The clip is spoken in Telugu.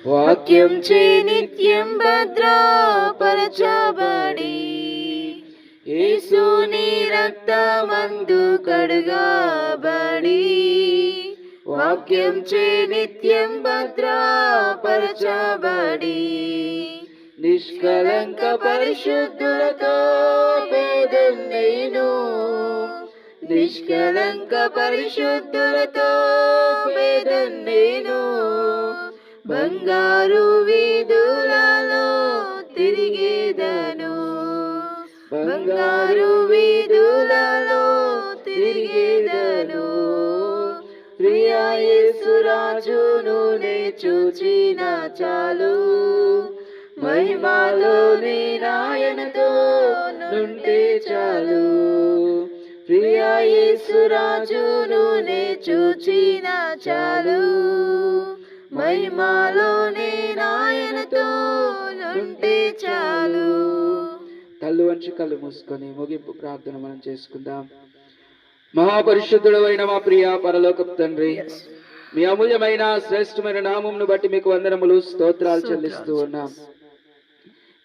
వాక్యం చే నిత్యం భద్రపరచబడి యేసుని రక్తమందు కడుగబడి వాక్యం చే నిత్యం భద్రపరచబడి నిష్కలంక పరిశుద్ధులతో పేదం నేను నిష్కలంక పరిశుద్ధులతో పేదం నేను బంగారు వీధులలో తిరిగేదను బంగారు వీధులలో తిరిగేదను ప్రియ యేసురాజును నే చూచిన చాలు మహిమలో నీ నాయనతో నుంటే చాలు ప్రియ యేసురాజును నే చూచిన చాలు మహిమలో నీ నాయనతో నుంటే చాలు. కళ్ళు వంచి కళ్ళు మూసుకొని ముగింపు ప్రార్థన మనం చేసుకుందాం. మహాపరిశుద్ధుడైన మా ప్రియ పరలోకపు తండ్రి, మీ అమూల్యమైన శ్రేష్టమైన నామమును బట్టి మీకు వందనములు స్తోత్రాలు చెల్లిస్తూ ఉన్నాం.